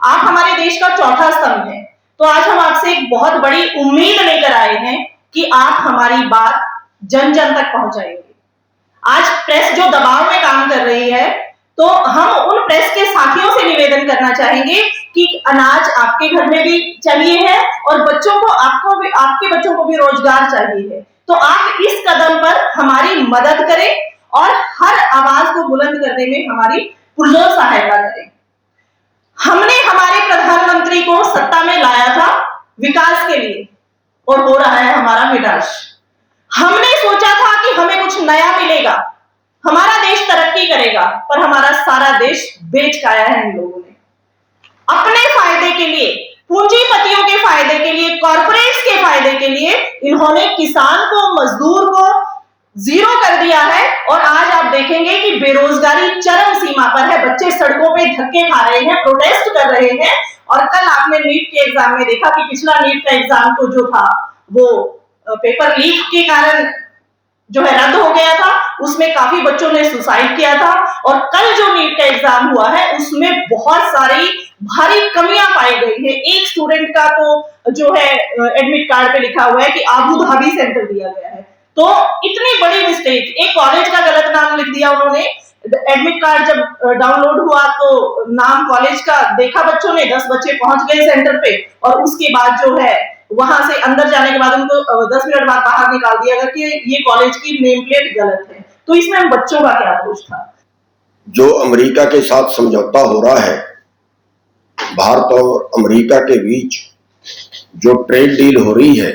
आप हमारे देश का चौथा स्तंभ है। तो आज हम आपसे एक बहुत बड़ी उम्मीद लेकर आए हैं कि आप हमारी बात जन जन तक पहुंचाएंगे। आज प्रेस जो दबाव में काम कर रही है, तो हम उन प्रेस के साथियों से निवेदन करना चाहेंगे कि अनाज आपके घर में भी चाहिए है और बच्चों को आपके बच्चों को भी रोजगार चाहिए है। तो आप इस कदम पर हमारी मदद करें और हर आवाज को बुलंद करने में हमारी पुरजोर सहायता करें। हमने हमारे प्रधानमंत्री को सत्ता में लाया था विकास के लिए और हो रहा है हमारा विनाश। हमने सोचा था कि हमें कुछ नया मिलेगा, हमारा देश तरक्की करेगा, पर हमारा सारा देश बेच खाया है इन लोगों ने। अपने फायदे के लिए, पूंजीपतियों के फायदे के लिए, कॉर्पोरेट्स के फायदे के लिए इन्होंने किसान को, मजदूर को जीरो कर दिया है। और आज आप देखेंगे कि बेरोजगारी चरम सीमा पर है, बच्चे सड़कों पे धक्के खा रहे हैं, प्रोटेस्ट कर रहे हैं। और कल आपने नीट के एग्जाम में देखा कि पिछला नीट का एग्जाम तो जो था वो पेपर लीक के कारण जो है रद्द हो गया था, उसमें काफी बच्चों ने सुसाइड किया था। और कल जो नीट का एग्जाम हुआ है उसमें बहुत सारी भारी कमियां पाई गई है। एक स्टूडेंट का तो जो है एडमिट कार्ड पे लिखा हुआ है कि आबू धाबी सेंटर दिया गया है। तो इतनी बड़ी मिस्टेक, एक कॉलेज का गलत नाम लिख दिया उन्होंने। एडमिट कार्ड जब डाउनलोड हुआ तो नाम कॉलेज का देखा बच्चों ने, 10 बच्चे पहुंच गए सेंटर पे और उसके बाद जो है वहां से अंदर जाने के बाद उनको 10 मिनट बाद बाहर निकाल दिया गया कि ये कॉलेज की नेम प्लेट गलत है। तो इसमें हम बच्चों का क्या दोष था? जो अमेरिका के साथ समझौता हो रहा है, भारत और अमेरिका के बीच जो ट्रेड डील हो रही है,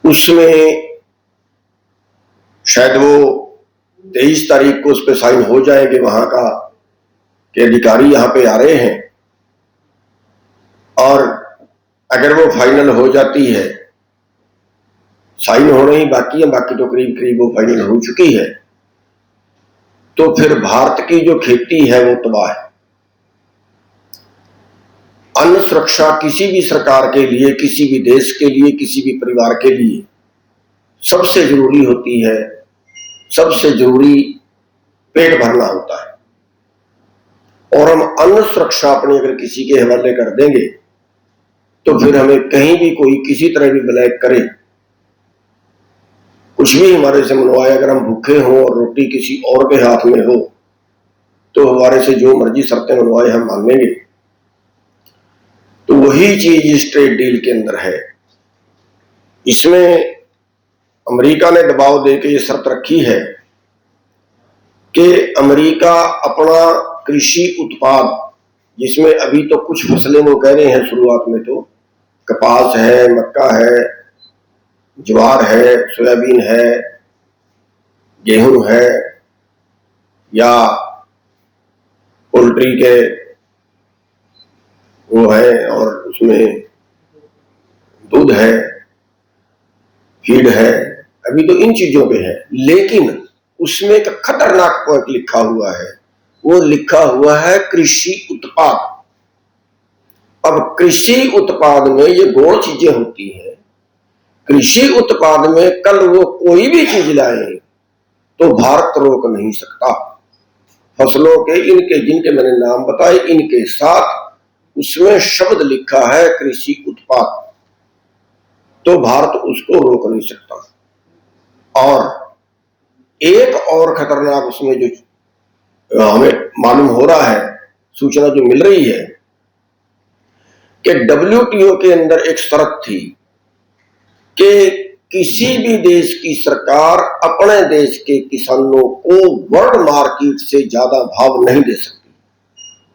उसमें शायद वो 23 तारीख को उस पर साइन हो जाएंगे। वहां का के अधिकारी यहां पे आ रहे हैं और अगर वो फाइनल हो जाती है, साइन होने ही बाकी है, बाकी तो करीब करीब वो फाइनल हो चुकी है, तो फिर भारत की जो खेती है वो तबाह है। अन्न सुरक्षा किसी भी सरकार के लिए, किसी भी देश के लिए, किसी भी परिवार के लिए सबसे जरूरी होती है। सबसे जरूरी पेट भरना होता है। और हम अन्न सुरक्षा अपनी अगर किसी के हवाले कर देंगे तो फिर हमें कहीं भी कोई किसी तरह भी ब्लैक करे, कुछ भी हमारे से मनवाए, अगर हम भूखे हों और रोटी किसी और के हाथ में हो तो हमारे से जो मर्जी शर्तें मनवाए हम मान लेंगे। तो वही चीज इस ट्रेड डील के अंदर है। इसमें अमेरिका ने दबाव देकर ये शर्त रखी है कि अमेरिका अपना कृषि उत्पाद, जिसमें अभी तो कुछ फसलें वो कह रहे हैं शुरुआत में, तो कपास है, मक्का है, ज्वार है, सोयाबीन है, गेहूं है, या पोल्ट्री के वो है और उसमें दूध है, फीड है, अभी तो इन चीजों पे है। लेकिन उसमें एक खतरनाक पॉइंट लिखा हुआ है, वो लिखा हुआ है कृषि उत्पाद। अब कृषि उत्पाद में ये गोल चीजें होती हैं। कृषि उत्पाद में कल वो कोई भी चीज लाए तो भारत रोक नहीं सकता। फसलों के इनके जिनके मैंने नाम बताए, इनके साथ उसमें शब्द लिखा है कृषि उत्पाद, तो भारत उसको रोक नहीं सकता। और एक और खतरनाक उसमें जो हमें मालूम हो रहा है, सूचना जो मिल रही है कि WTO के अंदर एक शर्त थी कि किसी भी देश की सरकार अपने देश के किसानों को वर्ल्ड मार्केट से ज्यादा भाव नहीं दे सकती।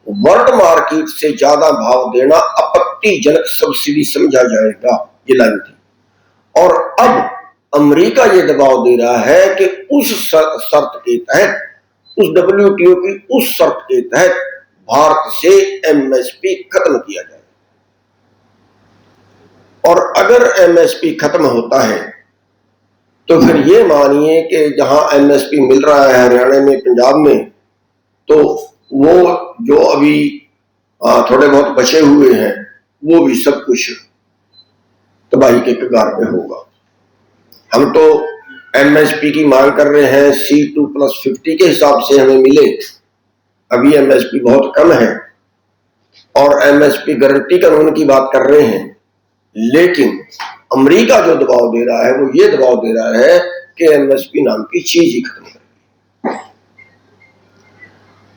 वर्ल्ड मार्केट से ज्यादा भाव देना आपत्तिजनक सब्सिडी समझा जाएगा, ये लाइन थी। और अब अमेरिका ये दबाव दे रहा है कि उस शर्त के तहत, उस WTO की उस शर्त के तहत भारत से MSP खत्म किया जाए। और अगर MSP खत्म होता है तो फिर ये मानिए कि जहां MSP मिल रहा है हरियाणा में, पंजाब में, तो वो जो अभी थोड़े बहुत बचे हुए हैं वो भी सब कुछ तबाही के कगार पे होगा। हम तो MSP की मांग कर रहे हैं C2+50 के हिसाब से हमें मिले। अभी MSP बहुत कम है, और एमएसपी गारंटी कानून की बात कर रहे हैं, लेकिन अमेरिका जो दबाव दे रहा है वो ये दबाव दे रहा है कि एमएसपी नाम की चीज ही खत्म कर।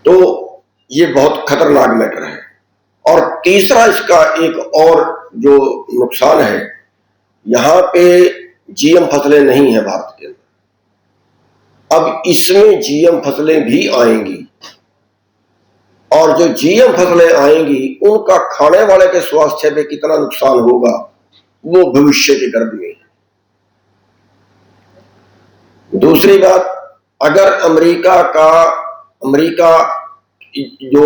तो ये बहुत खतरनाक मैटर है। और तीसरा इसका एक और जो नुकसान है, यहां पे जीएम फसलें नहीं है भारत के अंदर। अब इसमें जीएम फसलें भी आएंगी, और जो जीएम फसलें आएंगी उनका खाने वाले के स्वास्थ्य पे कितना नुकसान होगा वो भविष्य के गर्भ में है। दूसरी बात, अगर अमेरिका जो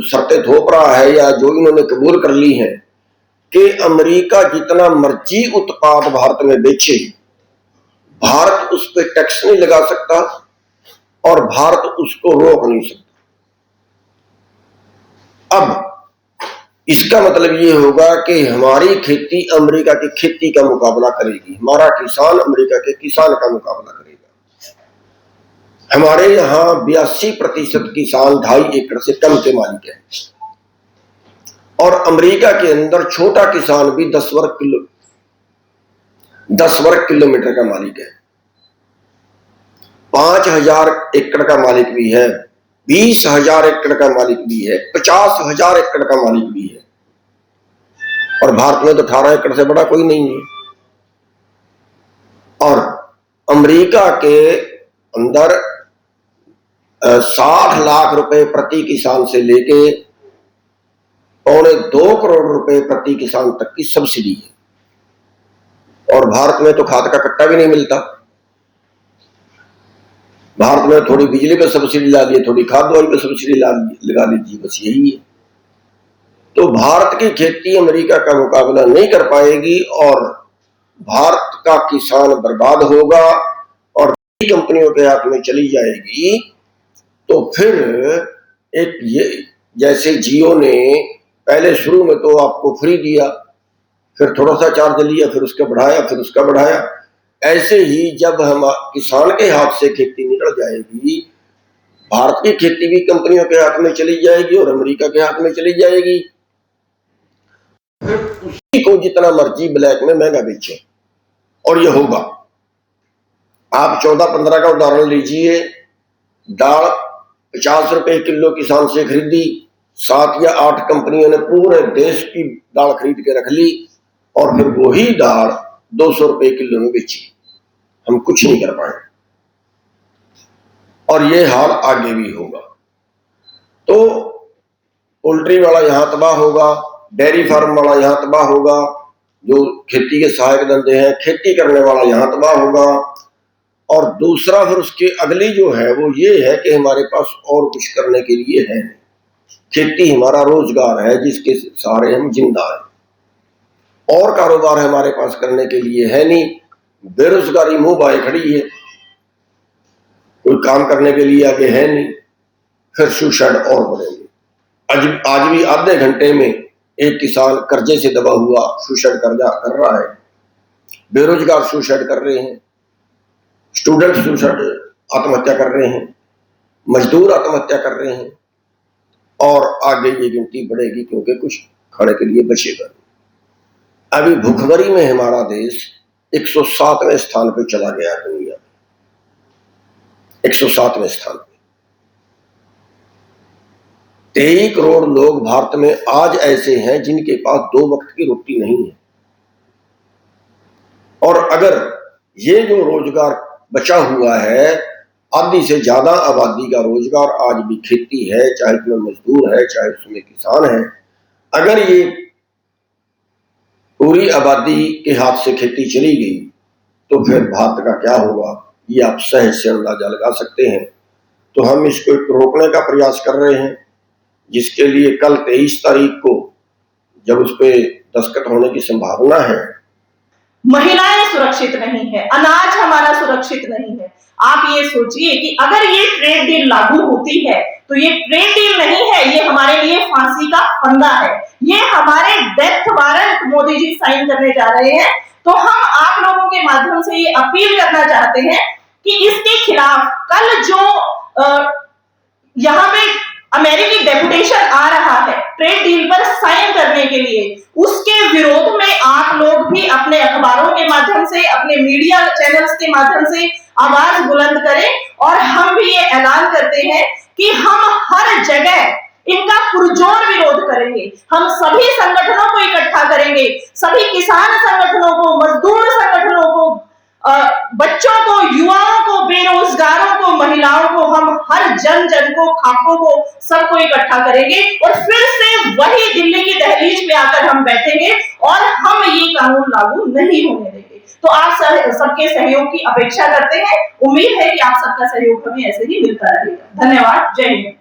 शर्तें थोप रहा है या जो इन्होंने कबूल कर ली है कि अमेरिका जितना मर्जी उत्पाद भारत में बेचे, भारत उस पर टैक्स नहीं लगा सकता और भारत उसको रोक नहीं सकता। अब इसका मतलब ये होगा कि हमारी खेती अमेरिका की खेती का मुकाबला करेगी, हमारा किसान अमेरिका के किसान का मुकाबला करेगा। हमारे यहाँ 82% किसान 2.5 एकड़ से कम के मालिक हैं, और अमेरिका के अंदर छोटा किसान भी 10 वर्ग किलोमीटर का मालिक है, 5000 एकड़ का मालिक भी है, 20,000 एकड़ का मालिक भी है, 50,000 एकड़ का मालिक भी है। और भारत में तो 18 एकड़ से बड़ा कोई नहीं है। और अमेरिका के अंदर 60 लाख रुपए प्रति किसान से लेके 2.25 करोड़ रुपए प्रति किसान तक की सब्सिडी है। और भारत में तो खाद का कट्टा भी नहीं मिलता। भारत में थोड़ी बिजली पे सब्सिडी ला दी, थोड़ी खाद दवाई पे सब्सिडी लगा लीजिए, बस यही है। तो भारत की खेती अमेरिका का मुकाबला नहीं कर पाएगी और भारत का किसान बर्बाद होगा और कंपनियों के हाथ में चली जाएगी। तो फिर एक ये जैसे जियो ने पहले शुरू में तो आपको फ्री दिया, फिर थोड़ा सा चार्ज लिया, फिर उसका बढ़ाया, फिर उसका बढ़ाया, ऐसे ही जब हम किसान के हाथ से खेती निकल जाएगी, भारत की खेती भी कंपनियों के हाथ में चली जाएगी और अमेरिका के हाथ में चली जाएगी। फिर उसी को जितना मर्जी ब्लैक में महंगा बेचे, और ये होगा। आप 14-15 का उदाहरण लीजिए, दाल 50 रुपए किलो किसान से खरीदी, 7 या 8 कंपनियों ने पूरे देश की दाल खरीद के रख ली और फिर वही दाल 200 रुपए किलो में बेची। हम कुछ नहीं कर पाए और ये हाल आगे भी होगा। तो पोल्ट्री वाला यहां तबाह होगा, डेयरी फार्म वाला यहां तबाह होगा, जो खेती के सहायक धंधे हैं, खेती करने वाला यहां तबाह होगा। और दूसरा फिर उसके अगली जो है वो ये है कि हमारे पास और कुछ करने के लिए है नहीं। खेती हमारा रोजगार है जिसके सहारे हम जिंदा हैं, और कारोबार हमारे पास करने के लिए है नहीं। बेरोजगारी मुंह बाए खड़ी है, कोई काम करने के लिए आगे है नहीं। फिर सुसाइड और बढ़ेंगे। आज भी आधे घंटे में एक किसान कर्जे से दबा हुआ सुसाइड कर रहा है, बेरोजगार सुसाइड कर रहे हैं, स्टूडेंट सुसाइड आत्महत्या कर रहे हैं, मजदूर आत्महत्या कर रहे हैं, और आगे ये गिनती बढ़ेगी क्योंकि कुछ खाने के लिए बचेगा। अभी भूखमरी में हमारा देश 107वें स्थान पे चला गया दुनिया में, 107वें स्थान पे। 23 करोड़ लोग भारत में आज ऐसे हैं जिनके पास 2 वक्त की रोटी नहीं है। और अगर ये जो रोजगार बचा हुआ है, आधी से ज्यादा आबादी का रोजगार आज भी खेती है, चाहे उसमें मजदूर है चाहे उसमें किसान है, अगर ये पूरी आबादी के हाथ से खेती चली गई तो फिर भारत का क्या होगा, ये आप सहज से अंदाजा लगा सकते हैं। तो हम इसको रोकने का प्रयास कर रहे हैं, जिसके लिए कल 23 तारीख को जब उस पर दस्तखत होने की संभावना है। महिलाएं सुरक्षित नहीं है, अनाज हमारा सुरक्षित नहीं है। आप ये सोचिए कि अगर ये ट्रेड डील लागू होती है तो ये ट्रेड डील नहीं है, ये हमारे लिए फांसी का फंदा है, ये हमारे death warrant Modi ji sign करने जा रहे हैं। तो हम आप लोगों के माध्यम से ये अपील करना चाहते हैं कि इसके खिलाफ कल जो यहाँ पे अमेरिकी डेपुटेशन आ रहा है, ट्रेड डील पर साइन करने के लिए, उसके विरोध में आप लोग भी अपने अखबारों के माध्यम से, अपने मीडिया चैनल्स के माध्यम से आवाज बुलंद करें। और हम भी ये ऐलान करते हैं कि हम हर जगह इनका पुरजोर विरोध करेंगे। हम सभी संगठनों को इकट्ठा करेंगे, सभी किसान संगठनों को, मजदूर संगठनों को, बच्चों को, युवाओं को, बेरोजगारों को, महिलाओं को, हम हर जन जन को, खाकों को, सबको इकट्ठा करेंगे और फिर से वही दिल्ली की दहलीज पे आकर हम बैठेंगे और हम ये कानून लागू नहीं होने देंगे। तो आप सबके सहयोग की अपेक्षा करते हैं। उम्मीद है कि आप सबका सहयोग हमें ऐसे ही मिलता रहेगा। धन्यवाद। जय हिंद।